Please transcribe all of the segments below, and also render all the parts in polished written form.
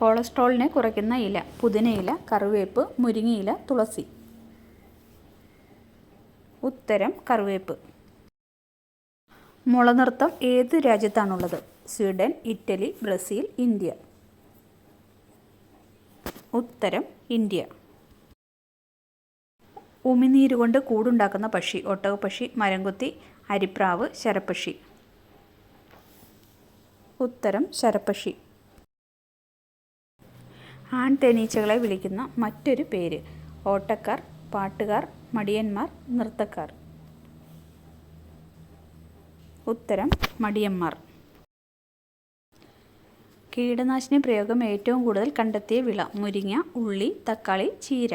കൊളസ്ട്രോളിനെ കുറയ്ക്കുന്ന ഇല: പുതിനയില, കറിവേപ്പ്, മുരിങ്ങയില, തുളസി. ഉത്തരം കറിവേപ്പ്. മുളനൃത്തം ഏത് രാജ്യത്താണുള്ളത്? Sweden, Italy, Brazil, India. ഉത്തരം ഇന്ത്യ. ഉമിനീരുകൊണ്ട് കൂടുണ്ടാക്കുന്ന പക്ഷി: ഒട്ടകപ്പക്ഷി, മരംകൊത്തി, അരിപ്രാവ്, ശരപ്പക്ഷി. ഉത്തരം ശരപ്പക്ഷി. ആൺ തേനീച്ചകളെ വിളിക്കുന്ന മറ്റൊരു പേര്: ഓട്ടക്കാർ, പാട്ടുകാർ, മടിയന്മാർ, നൃത്തക്കാർ. ഉത്തരം മടിയന്മാർ. കീടനാശിനി പ്രയോഗം ഏറ്റവും കൂടുതൽ കണ്ടെത്തിയ വിള: മുരിങ്ങ, ഉള്ളി, തക്കാളി, ചീര.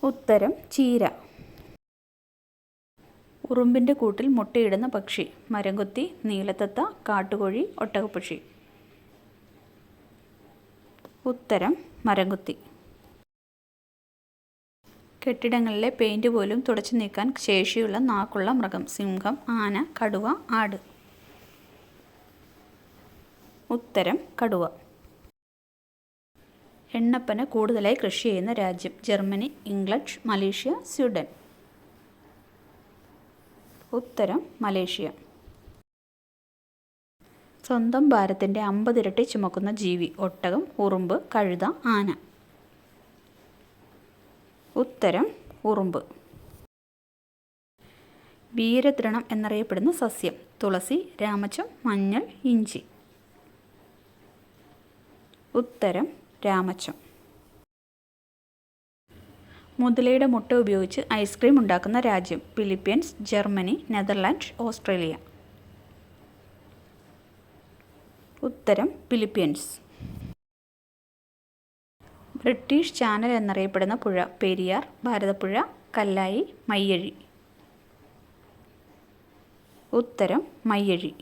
ഉത്തരം ചീര. ഉറുമ്പിൻ്റെ കൂട്ടിൽ മുട്ടയിടുന്ന പക്ഷി: മരംകൊത്തി, നീലത്തത്ത, കാട്ടുകോഴി, ഒട്ടകപ്പക്ഷി. ഉത്തരം മരംകൊത്തി. കെട്ടിടങ്ങളിലെ പെയിന്റ് പോലും തുടച്ചു നീക്കാൻ ശേഷിയുള്ള നാക്കുള്ള മൃഗം: സിംഹം, ആന, കടുവ, ആട്. ഉത്തരം കടുവ. എണ്ണപ്പന കൂടുതലായി കൃഷി ചെയ്യുന്ന രാജ്യം: ജർമ്മനി, ഇംഗ്ലണ്ട്, മലേഷ്യ, സ്വീഡൻ. ഉത്തരം മലേഷ്യ. സ്വന്തം ഭാരത്തിൻ്റെ 50 ഇരട്ടി ചുമക്കുന്ന ജീവി: ഒട്ടകം, ഉറുമ്പ്, കഴുത, ആന. ഉത്തരം ഉറുമ്പ്. വീരതൃണം എന്നറിയപ്പെടുന്ന സസ്യം: തുളസി, രാമച്ചം, മഞ്ഞൾ, ഇഞ്ചി. ഉത്തരം രാമച്ചം. മുതലയുടെ മുട്ട ഉപയോഗിച്ച് ഐസ്ക്രീം ഉണ്ടാക്കുന്ന രാജ്യം: ഫിലിപ്പീൻസ്, ജർമ്മനി, നെതർലാൻഡ്, ഓസ്ട്രേലിയ. ഉത്തരം ഫിലിപ്പീൻസ്. ബ്രിട്ടീഷ് ചാനൽ എന്നറിയപ്പെടുന്ന പുഴ: പെരിയാർ, ഭാരതപ്പുഴ, കല്ലായി, മയ്യഴി. ഉത്തരം മയ്യഴി.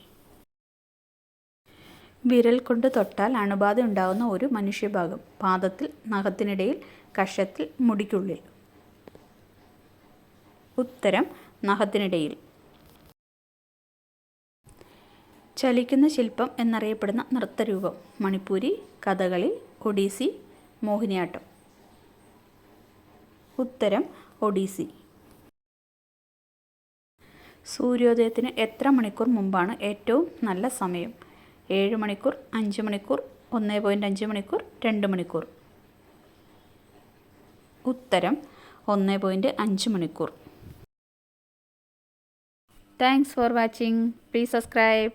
വിരൽ കൊണ്ട് തൊട്ടാൽ അണുബാധ ഉണ്ടാകുന്ന ഒരു മനുഷ്യഭാഗം: പാദത്തിൽ, നഖത്തിനിടയിൽ, കഷത്തിൽ, മുടിക്കുള്ളിൽ. ഉത്തരം നഖത്തിനിടയിൽ. ചലിക്കുന്ന ശില്പം എന്നറിയപ്പെടുന്ന നൃത്തരൂപം: മണിപ്പൂരി, കഥകളി, ഒഡീസി, മോഹിനിയാട്ടം. ഉത്തരം ഒഡീസി. സൂര്യോദയത്തിന് എത്ര മണിക്കൂർ മുമ്പാണ് ഏറ്റവും നല്ല സമയം? 7 മണിക്കൂർ, 5 മണിക്കൂർ, 1.5 മണിക്കൂർ, 2 മണിക്കൂർ. ഉത്തരം 1.5 മണിക്കൂർ. Thanks for watching. Please subscribe.